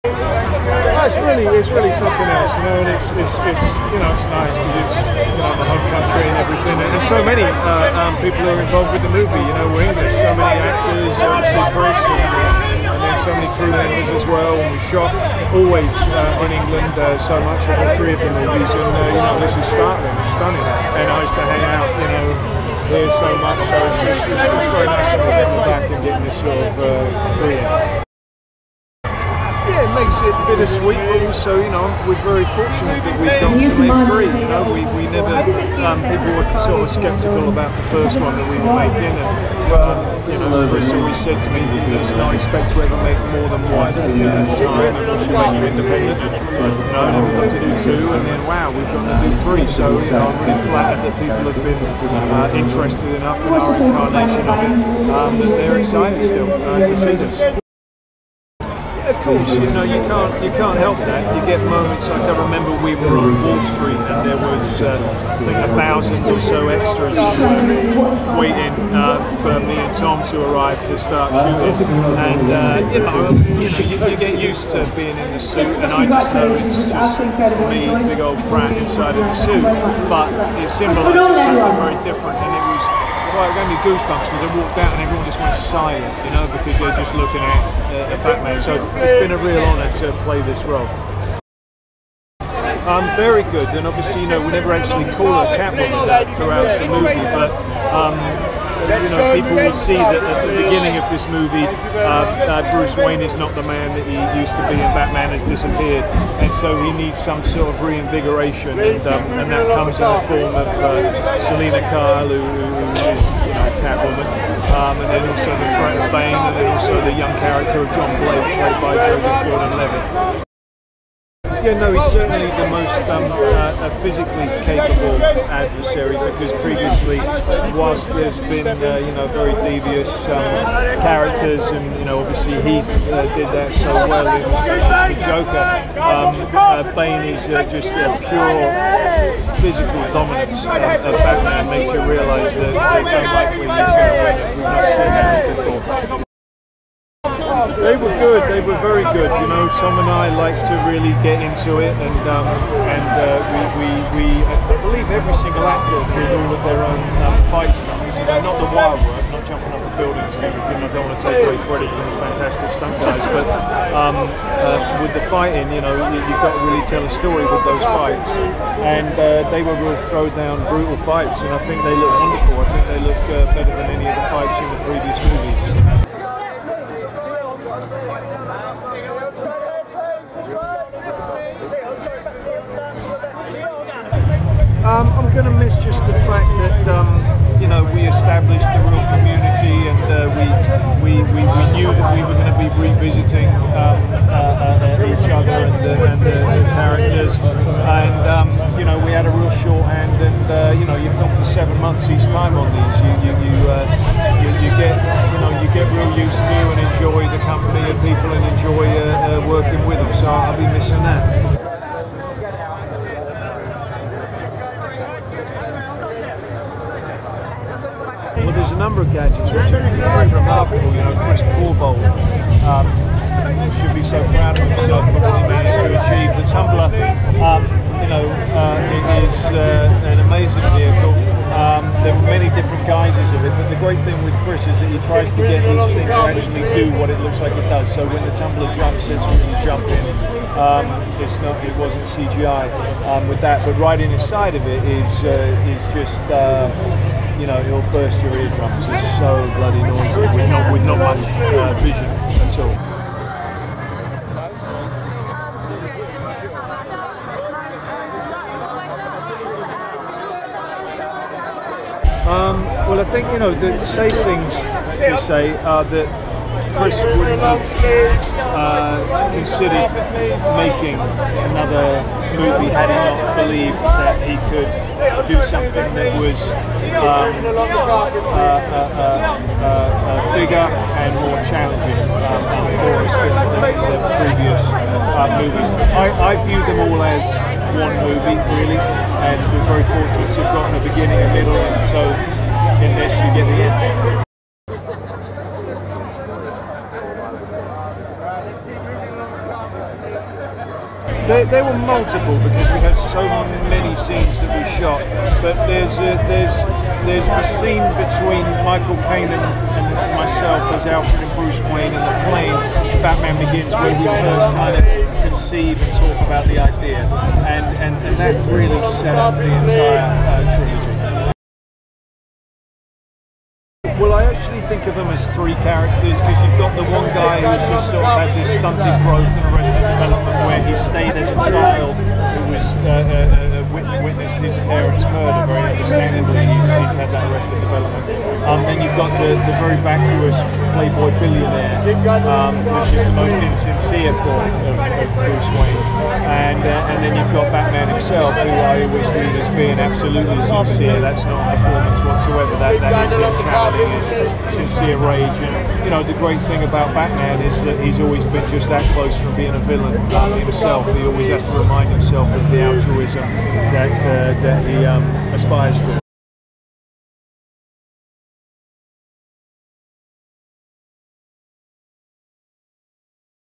It's really something else, you know, and it's you know, it's nice because it's, you know, the home country and everything, and so many people who are involved with the movie, you know, we're English, so many actors, obviously Chris, and then so many crew members as well, and we shot always in England so much of the three of the movies, and you know, this is startling, it's stunning, and nice to hang out, you know, here so much, so it's very nice to be coming back and getting this sort of brilliant. Yeah, it makes it bittersweet, but also, you know, we're very fortunate that we've got to make three. You know, we never, people were sort of sceptical about the first one that we were making, and you know, Chris always said to me, let's not expect to ever make more than one time, and we should make them independent. You know, and we've got to do two, and then wow, we've got to do three. So, you know, I'm really flattered that people have been interested enough in our incarnation of it, that they're excited still to see this. Of course, you know, you can't help that. You get moments like I remember we were on Wall Street and there was I think 1,000 or so extras waiting for me and Tom to arrive to start shooting. And you get used to being in the suit, and I just know it's just me, big old Pratt inside of the suit. But it symbolises something very different, and it was. It gave me goosebumps because I walked out and everyone just went silent, you know, because they're just looking at Batman. So it's been a real honour to play this role. Very good, and obviously, you know, we never actually call her Catwoman throughout the movie, but you know, people will see that at the beginning of this movie, Bruce Wayne is not the man that he used to be, and Batman has disappeared, and so he needs some sort of reinvigoration, and that comes in the form of Selena Kyle, who is, you know, Catwoman, and then also the threat of Bane, and then also the young character of John Blake, played by Joseph Gordon-Levitt. Yeah, no, he's certainly the most physically capable adversary, because previously, whilst there's been you know, very devious characters, and you know, obviously Heath did that so well in the Joker, Bane is just pure physical dominance of Batman. Makes you realise that it's unlikely he's going to win it. We've not seen that before. They were good. They were very good. You know, Tom and I like to really get into it, and I believe every single actor did all of their own fight stunts. You know, not the wire work, not jumping off of buildings and everything. I don't want to take away credit from the fantastic stunt guys, but with the fighting, you know, you've got to really tell a story with those fights, and they were real throw-down, brutal fights, and I think they look wonderful. I think they look better than any of the fights in the previous movies. I'm going to miss just the fact that you know, we established a real community, and we knew that we were going to be revisiting each other and the characters, and you know, we had a real shorthand, and you know, you film for 7 months each time on these. You get real used to and enjoy the company of people and enjoy working with them. So I'll be missing that. Well, there's a number of gadgets which are very remarkable. You know, Chris Corbold should be so proud of himself for what he managed to achieve. The Tumbler, you know, it is an amazing vehicle. There were many different guises of it, but the great thing with Chris is that he tries to get each thing to actually do what it looks like it does. So when the Tumbler jumps, it's really jumping. It wasn't CGI with that, but right inside of it is just. You know, it'll burst your eardrums. It's so bloody noisy with not much vision at all. Well, I think, you know, the safe things to say are that Chris wouldn't have considered making another movie had he not believed that he could do something that was bigger and more challenging for us than the previous movies. I view them all as one movie, really, and we're very fortunate to have gotten a beginning, a middle, and so in this you get the end. there were multiple because we had so many scenes that we shot. But there's the scene between Michael Caine and myself as Alfred and Bruce Wayne in the plane, Batman Begins, where we first kind of conceive and talk about the idea, and that really set up the entire trilogy. Well, I actually think of them as three characters because you've got the one guy who's just sort of had this stunted growth and Arrested Development where he stayed as a child who was witnessed his parents' murder. Very understandably, he's had that Arrested Development. Then you've got the very vacuous playboy billionaire, which is the most insincere form of Bruce Wayne. And then you've got Batman himself, who I always read as being absolutely sincere. That's not a performance whatsoever. That is him channeling his sincere rage. And you know, the great thing about Batman is that he's always been just that close from being a villain himself. He always has to remind himself of the altruism that he aspires to.